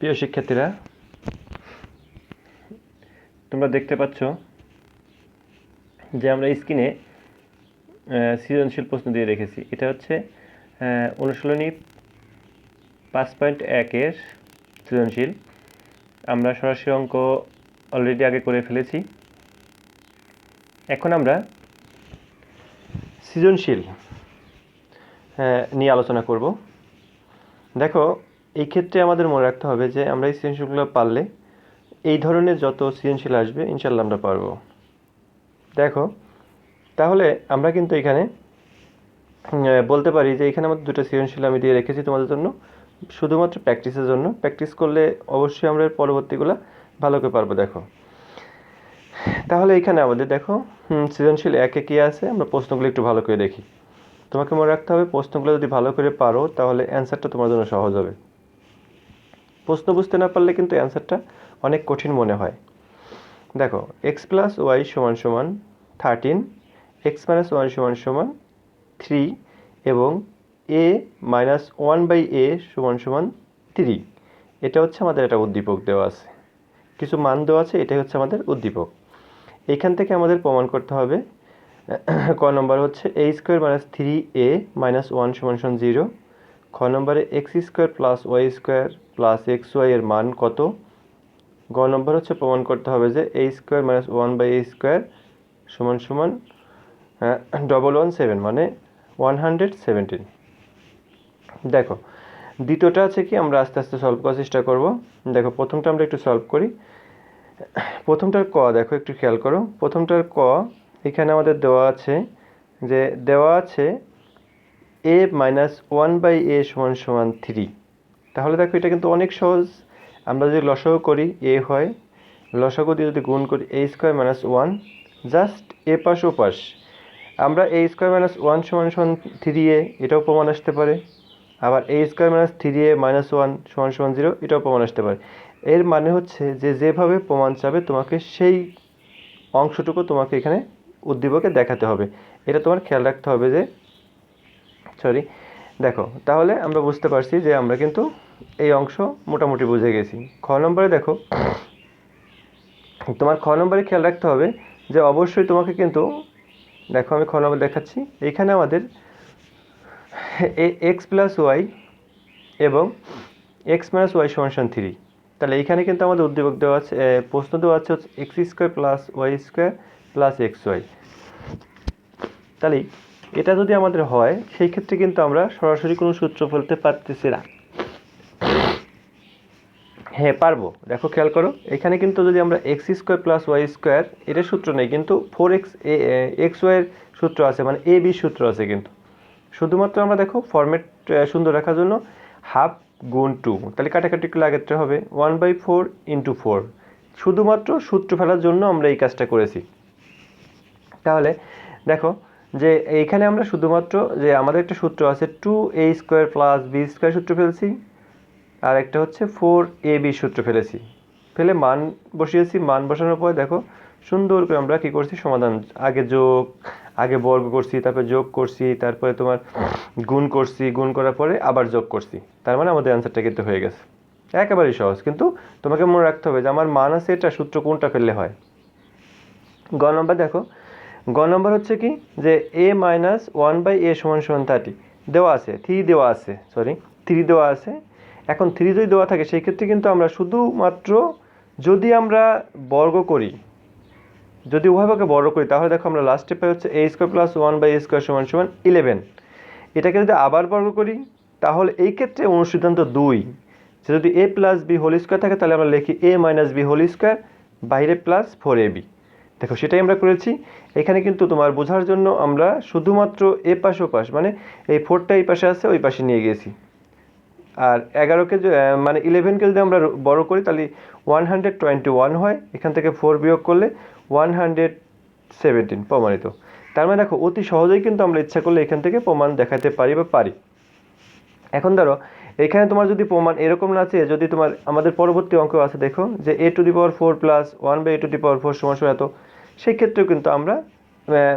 প্রিয় শিক্ষার্থীরা, তোমরা দেখতে পাচ্ছ যে আমরা স্ক্রিনে সৃজনশীল প্রশ্ন দিয়ে রেখেছি। এটা হচ্ছে অনুশীলনী 5.1-এর সৃজনশীল। আমরা সরাসরি অঙ্ক অলরেডি আগে করে ফেলেছি। এখন আমরা সৃজনশীল নিয়ে আলোচনা করব। দেখো, এই ক্ষেত্রে আমাদের মনে রাখতে হবে যে আমরা এই সৃজনশীলগুলো পারলে এই ধরনের যত সৃজনশীল আসবে ইনশাল্লাহ আমরা পারবো। দেখো, তাহলে আমরা কিন্তু এখানে বলতে পারি যে এখানে আমাদের দুটো সৃজনশীল আমি দিয়ে রেখেছি তোমাদের জন্য, শুধুমাত্র প্র্যাকটিসের জন্য। প্র্যাকটিস করলে অবশ্যই আমরা পরবর্তীগুলো ভালো করে পারবো। দেখো, তাহলে এখানে আমাদের দেখো সৃজনশীল 1-এ কী আছে, আমরা প্রশ্নগুলো একটু ভালো করে দেখি। তোমাকে মনে রাখতে হবে প্রশ্নগুলো যদি ভালো করে পারো তাহলে অ্যান্সারটা তোমার জন্য সহজ হবে। প্রশ্ন বুঝতে না পারলে কিন্তু অ্যান্সারটা অনেক কঠিন মনে হয়। দেখো, x + y = 13, x - 1 = 3 এবং a - 1/a = 3। এটা হচ্ছে আমাদের একটা উদ্দীপক দেওয়া আছে, কিছু মান দেওয়া আছে, এটাই হচ্ছে আমাদের উদ্দীপক। এইখান থেকে আমাদের প্রমাণ করতে হবে ক নম্বর হচ্ছে a² - 3a - 1 = 0। খ নম্বরে x² + y² + xy এর মান কত। গ নম্বর হচ্ছে প্রমাণ করতে হবে যে a² - 1/a² = 117 মানে 117। দেখো, দ্বিতীয়টা আছে কি, আমরা আস্তে আস্তে সলভ করার চেষ্টা করব। দেখো, প্রথমটা আমরা একটু সলভ করি। প্রথমটার ক দেখো, একটু খেয়াল করো। প্রথমটার ক এখানে আমাদের দেওয়া আছে a - 1/a = 3। তাহলে দেখো, এটা কিন্তু অনেক সহজ। আমরা যদি লসাগু করি a হয়, লসাগু দিয়ে যদি গুণ করি a² - 1, জাস্ট এ পাশ ও পাশ। আমরা a² - 1 = 3a, এটাও প্রমাণ আসতে পারে। আবার a² - 3a - 1 = 0, এটাও প্রমাণ আসতে পারে। এর মানে হচ্ছে যে যেভাবে প্রমাণ চাবে তোমাকে সেই অংশটুকু তোমাকে এখানে উদ্দীপকে দেখাতে হবে। এটা তোমার খেয়াল রাখতে হবে যে দেখো, তাহলে আমরা বুঝতে পারছি যে আমরা কিন্তু এই অংশ মোটামুটি বুঝে গেছি। খ নম্বরে দেখো, তোমার খ নম্বরে খেয়াল রাখতে হবে যে অবশ্যই তোমাকে কিন্তু, দেখো আমি খ নম্বর দেখাচ্ছি। এখানে আমাদের x + y এবং x - y = 3। তাহলে এইখানে কিন্তু আমাদের উদ্দীপক দেওয়া আছে, প্রশ্ন দেওয়া আছে হচ্ছে x² + y² + xy। তাহলে এটা যদি আমাদের হয়, সেই ক্ষেত্রে কিন্তু আমরা সরাসরি কোনো সূত্র ফেলতে পারতেছি না। হ্যাঁ, পারবো। দেখো, খেয়াল করো, এখানে কিন্তু যদি আমরা x² + y², এটা সূত্র নেই, কিন্তু 4x xy এর সূত্র আছে, মানে a b সূত্র আছে। কিন্তু শুধুমাত্র আমরা দেখো ফরম্যাট সুন্দর রাখার জন্য হাফ গুণ 2, তাহলে কাটাকাটি লাগাতে হবে 1/4 × 4। শুধুমাত্র সূত্র ফেলার জন্য আমরা এই কাজটা করেছি। তাহলে দেখো যে এইখানে আমরা শুধুমাত্র যে আমাদের একটা সূত্র আছে 2a² + b² সূত্র ফেলছি, আর একটা হচ্ছে 4ab সূত্র ফেলেছি। ফেলে মান বসিয়েছি। মান বসানোর পরে দেখো সুন্দর করে আমরা কী করছি, সমাধান। আগে বর্গ করছি, তারপরে যোগ করছি, তারপরে তোমার গুণ করছি, গুণ করার পরে আবার যোগ করছি। তার মানে আমাদের অ্যান্সারটা কিন্তু হয়ে গেছে। একেবারেই সহজ। কিন্তু তোমাকে মনে রাখতে হবে যে আমার মান আছে, এটা সূত্র কোনটা ফেললে হয়। গ নম্বর দেখো, গ নম্বর হচ্ছে কি যে a - 1/a = 30 দেওয়া আছে, 3 দেওয়া আছে, 3 দেওয়া আছে। এখন 3 যদি দেওয়া থাকে, সেই ক্ষেত্রে কিন্তু আমরা শুধুমাত্র যদি আমরা বর্গ করি, যদি উভয়কে বর্গ করি, তাহলে দেখো আমরা লাস্টে পাই হচ্ছে a² + 1/a² = 11। এটাকে যদি আবার বর্গ করি, তাহলে এই ক্ষেত্রে অনুসিদ্ধান্ত 2, যে যদি a + b² থাকে, তাহলে আমরা লিখি a - b² বাইরে প্লাস 4ab। দেখো, সেটাই আমরা করেছি। এখানে কিন্তু তোমার বোঝার জন্য আমরা শুধুমাত্র এ পাশ ও পাশ, মানে এই 4টা এই পাশে আছে, ওই পাশে নিয়ে গেছি। আর 11কে মানে 11কে যদি আমরা বড় করি, তাহলে 121 হয়। এখান থেকে 4 বিয়োগ করলে 117 প্রমাণিত। তার মানে দেখো, অতি সহজেই কিন্তু আমরা ইচ্ছা করলে এখান থেকে প্রমাণ দেখাতে পারি। এখন ধরো, এখানে তোমার যদি প্রমাণ এরকম না আছে, যদি তোমার আমাদের পরবর্তী অঙ্ক আছে, দেখো যে a⁴ + 1/a⁴ = এত, সেই ক্ষেত্রেও কিন্তু আমরা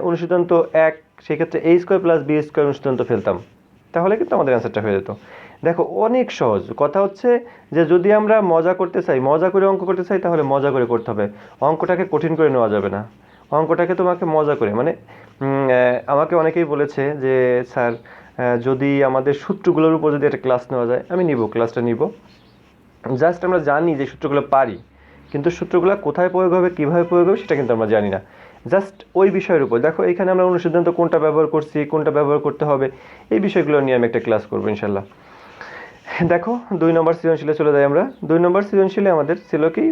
অনুসিদ্ধান্ত 1, সেক্ষেত্রে a² + b² অনুসিদ্ধান্ত ফেলতাম, তাহলে কিন্তু আমাদের অ্যান্সারটা হয়ে যেত। দেখো অনেক সহজ কথা হচ্ছে যে যদি আমরা মজা করতে চাই, মজা করে অঙ্ক করতে চাই, তাহলে মজা করে করতে হবে, অঙ্কটাকে কঠিন করে নেওয়া যাবে না। অঙ্কটাকে তোমাকে মজা করে মানে আমাকে অনেকেই বলেছে যে স্যার যদি আমাদের সূত্রগুলোর উপর যদি একটা ক্লাস নেওয়া যায়, আমি নিব, ক্লাসটা নিব। জাস্ট আমরা জানি যে সূত্রগুলো পারি, কিন্তু সূত্রগুলো কোথায় প্রয়োগ হবে, কীভাবে প্রয়োগ হবে সেটা কিন্তু আমরা জানি না। জাস্ট ওই বিষয়ের উপর দেখো এখানে আমরা অনুসিদ্ধান্ত কোনটা ব্যবহার করছি, কোনটা ব্যবহার করতে হবে, এই বিষয়গুলো নিয়ে আমি একটা ক্লাস করবো ইনশাল্লাহ। দেখো 2 নম্বর সৃজনশীলে চলে যাই আমরা। 2 নম্বর সৃজনশীলে আমাদের ছিল কি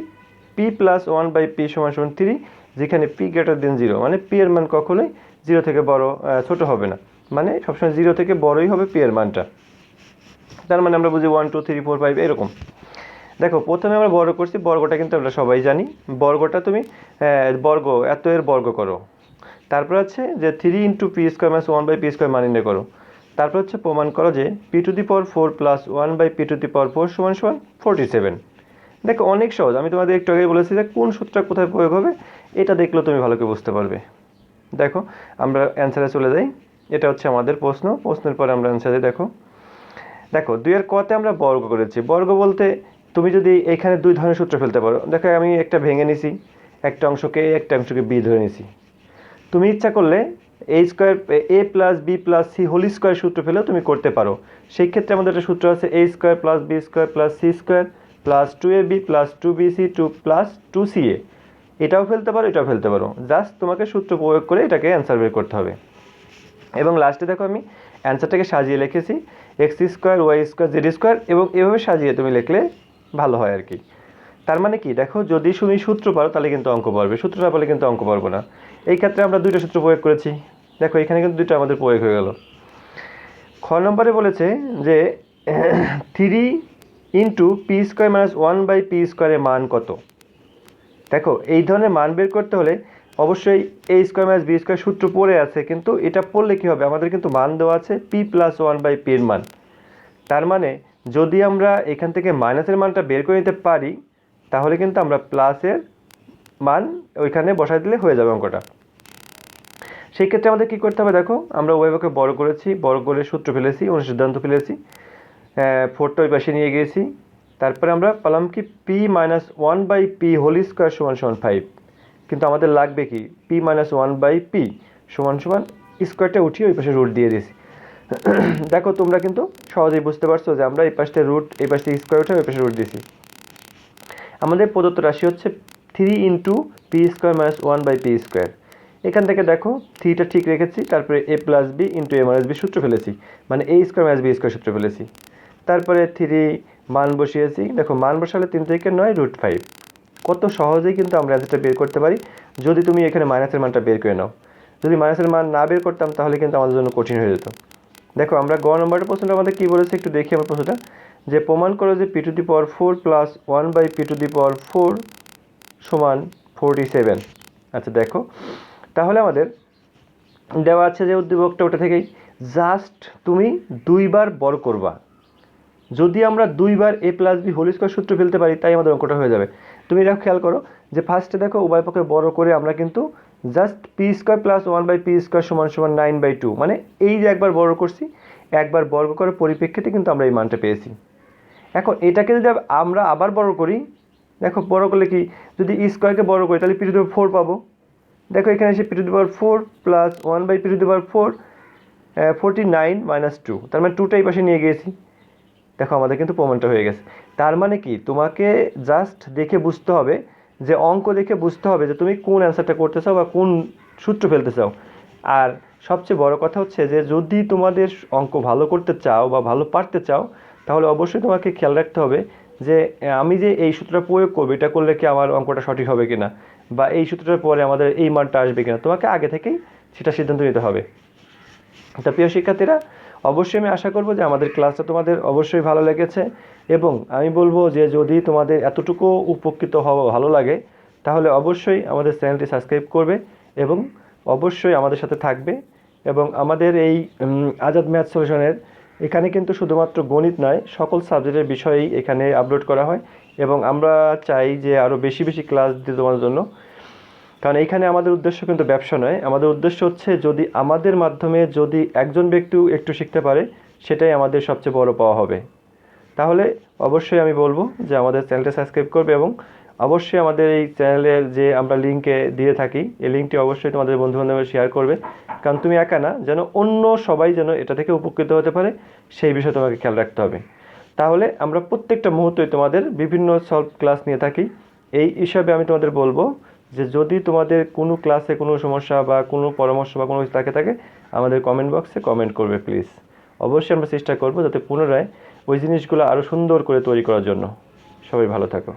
p+1/p = 3, যেখানে p > 0, মানে p এর মান কখনোই 0 থেকে বড় ছোট হবে না, মানে সবসময় 0 থেকে বড়ই হবে p এর মানটা। তার মানে আমরা বুঝি 1 2 3 4 5 এরকম। দেখো প্রথমে আমরা বর্গ করছি, বর্গটা কিন্তু আমরা সবাই জানি। বর্গটা তুমি বর্গ এত এর বর্গ করো, তারপর হচ্ছে যে 3 × p² - 1/p² মান নির্ণয় করো। তারপর হচ্ছে প্রমাণ করো যে p⁴ + 1/p⁴ = 47। দেখো অনেক সহজ, আমি তোমাদের একটু আগে বলেছি যে কোন সূত্রটা কোথায় প্রয়োগ হবে, এটা দেখলেও তুমি ভালো করে বুঝতে পারবে। দেখো আমরা অ্যান্সারে চলে যাই। এটা হচ্ছে আমাদের প্রশ্ন, প্রশ্নের পরে আমরা অ্যান্সারে দেখো 2 এর কতে আমরা বর্গ করেছি। বর্গ বলতে তুমি যদি এখানে 2 ধরনের সূত্র ফেলতে পারো। দেখো আমি একটা ভেঙে নিছি, একটা অংশকে a একটা অংশকে b ধরে নিছি। তুমি ইচ্ছা করলে a² a + b + c² সূত্র ফেলেও তুমি করতে পারো। সেই ক্ষেত্রে আমাদের একটা সূত্র আছে a² + b² + c² + 2ab + 2bc 2 + 2ca। এটাও ফেলতে পারো, এটাও ফেলতে পারো, জাস্ট তোমাকে সূত্র প্রয়োগ করে এটাকে অ্যান্সার বের করতে হবে। এবং লাস্টে দেখো আমি অ্যান্সারটাকে সাজিয়ে লিখেছি x² y² z² এবং এভাবে সাজিয়ে তুমি লিখলে ভালো হয় আর কি। তার মানে কি দেখো যদি তুমি সূত্র পারো তাহলে কিন্তু অঙ্ক পারবে, সূত্র না পারলে কিন্তু অঙ্ক পারবো না। এই ক্ষেত্রে আমরা 2টা সূত্র প্রয়োগ করেছি। দেখো এখানে কিন্তু 2টা আমাদের প্রয়োগ হয়ে গেল। খ নম্বরে বলেছে যে 3 × p² - 1/p² এর মান কত। দেখো এই ধরনের মান বের করতে হলে অবশ্যই a² - b² সূত্র পড়ে আছে, কিন্তু এটা পড়লে কি হবে, আমাদের কিন্তু মান দেওয়া আছে p+1/p এর মান। তার মানে যদি আমরা এখান থেকে মাইনাসের মানটা বের করে নিতে পারি, তাহলে কিন্তু আমরা প্লাসের মান ওইখানে বসাই দিলে হয়ে যাবে অঙ্কটা। সেই ক্ষেত্রে আমাদের কী করতে হবে, দেখো আমরা উভয়পক্ষে বড় করেছি, বড় করে সূত্র ফেলেছি, অনুসিদ্ধান্ত ফেলেছি, 4টা ওই পাশে নিয়ে গিয়েছি। তারপরে আমরা পেলাম কি p-1/p² = 5, কিন্তু আমাদের লাগবে কি p-1/p স্কোয়ারটা উঠিয়ে ওই পাশে রুট দিয়ে দিয়েছি। দেখো তোমরা কিন্তু সহজেই বুঝতে পারছো যে আমরা এই পাশে রুট, এই পাশে স্কোয়ার উঠে ওই পাশে রুট দিয়েছি। আমাদের প্রদত্ত রাশি হচ্ছে 3 × p² - 1/p²। এখান থেকে দেখো 3টা ঠিক রেখেছি, তারপরে a + b × a - b সূত্র ফেলেছি, মানে a² - b² সূত্র ফেলেছি। তারপরে 3 মান বসিয়েছি, দেখো মান বসালে 3 থেকে 9 √5। কত সহজেই কিন্তু আমরা অ্যান্সারটা বের করতে পারি যদি তুমি এখানে মাইনাসের মানটা বের করে নাও। যদি মাইনাসের মান না বের করতাম তাহলে কিন্তু আমাদের জন্য কঠিন হয়ে যেত। দেখো আমরা গ নম্বরের প্রশ্নটা আমাদের কী বলেছে একটু দেখি আমার প্রশ্নটা, যে প্রমাণ করো যে p⁴ + 1/p⁴ = 47। আচ্ছা দেখো তাহলে আমাদের দেওয়া আছে যে উদ্দীপকটা ওটা থেকেই জাস্ট তুমি 2 বার বড় করবা। যদি আমরা 2 বার a + b² সূত্র ফেলতে পারি তাই আমাদের অঙ্কটা হয়ে যাবে। তুমি দেখো খেয়াল করো যে ফার্স্টে দেখো উভয় পক্ষে বড় করে আমরা কিন্তু জাস্ট p² + 1/p² = 9/2, মানে এই যে একবার বড় করছি, একবার বর্গ করার পরিপ্রেক্ষিতে কিন্তু আমরা এই মানটা পেয়েছি। এখন এটাকে যদি আমরা আবার বড় করি, দেখো বড় করলে কি যদি স্কোয়ারকে বড় করি তাহলে p⁴ পাবো। দেখো এখানে এসে p⁴ + 1/p⁴ 49 - 2, তার মানে 2টা এই পাশে নিয়ে গিয়েছি। দেখো আমাদের কিন্তু প্রমাণটা হয়ে গেছে। তার মানে কি তোমাকে জাস্ট দেখে বুঝতে হবে, যে অঙ্ক দেখে বুঝতে হবে যে তুমি কোন অ্যান্সারটা করতে চাও বা কোন সূত্র ফেলতে চাও। আর সবচেয়ে বড় কথা হচ্ছে যে যদি তোমাদের অঙ্ক ভালো করতে চাও বা ভালো পারতে চাও, তাহলে অবশ্যই তোমাকে খেয়াল রাখতে হবে যে আমি যে এই সূত্রটা প্রয়োগ করবো, এটা করলে কি আমার অঙ্কটা সঠিক হবে কিনা, বা এই সূত্রটার পরে আমাদের এই মানটা আসবে কিনা, তোমাকে আগে থেকেই সেটা সিদ্ধান্ত নিতে হবে। তা প্রিয় শিক্ষার্থীরা, অবশ্যই আমি আশা করব যে আমাদের ক্লাসটা তোমাদের অবশ্যই ভালো লেগেছে, এবং আমি বলবো যে যদি তোমাদের এতটুকু উপকৃত হওয়া ভালো লাগে তাহলে অবশ্যই আমাদের চ্যানেলটি সাবস্ক্রাইব করবে এবং অবশ্যই আমাদের সাথে থাকবে। এবং আমাদের এই আজাদ ম্যাথ সলিউশনের এখানে কিন্তু শুধুমাত্র গণিত নয়, সকল সাবজেক্টের বিষয়েই এখানে আপলোড করা হয়, এবং আমরা চাই যে আরও বেশি বেশি ক্লাস দিতে তোমার জন্য। কারণ এইখানে আমাদের উদ্দেশ্য কিন্তু ব্যবসা নয়, আমাদের উদ্দেশ্য হচ্ছে যদি আমাদের মাধ্যমে যদি একজন ব্যক্তিও একটু শিখতে পারে, সেটাই আমাদের সবচেয়ে বড় পাওয়া হবে। তাহলে অবশ্যই আমি বলবো যে আমাদের চ্যানেলটা সাবস্ক্রাইব করবে এবং অবশ্যই আমাদের এই চ্যানেলের যে আমরা লিঙ্কে দিয়ে থাকি এই লিঙ্কটি অবশ্যই তোমাদের বন্ধুবান্ধবের শেয়ার করবে, কারণ তুমি একা না, যেন অন্য সবাই যেন এটা থেকে উপকৃত হতে পারে সেই বিষয়ে তোমাকে খেয়াল রাখতে হবে। তাহলে আমরা প্রত্যেকটা মুহূর্তেই তোমাদের বিভিন্ন সলভ ক্লাস নিয়ে থাকি। এই হিসাবে আমি তোমাদের বলবো যে যদি তোমাদের কোনো ক্লাসে কোনো সমস্যা বা কোনো পরামর্শ বা কোনো কিছু থাকে আমাদের কমেন্ট বক্সে কমেন্ট করবে প্লিজ। অবশ্যই আমরা চেষ্টা করব যাতে পুনরায় ওই জিনিসগুলো আরও সুন্দর করে তৈরি করার জন্য। সবাই ভালো থাকো।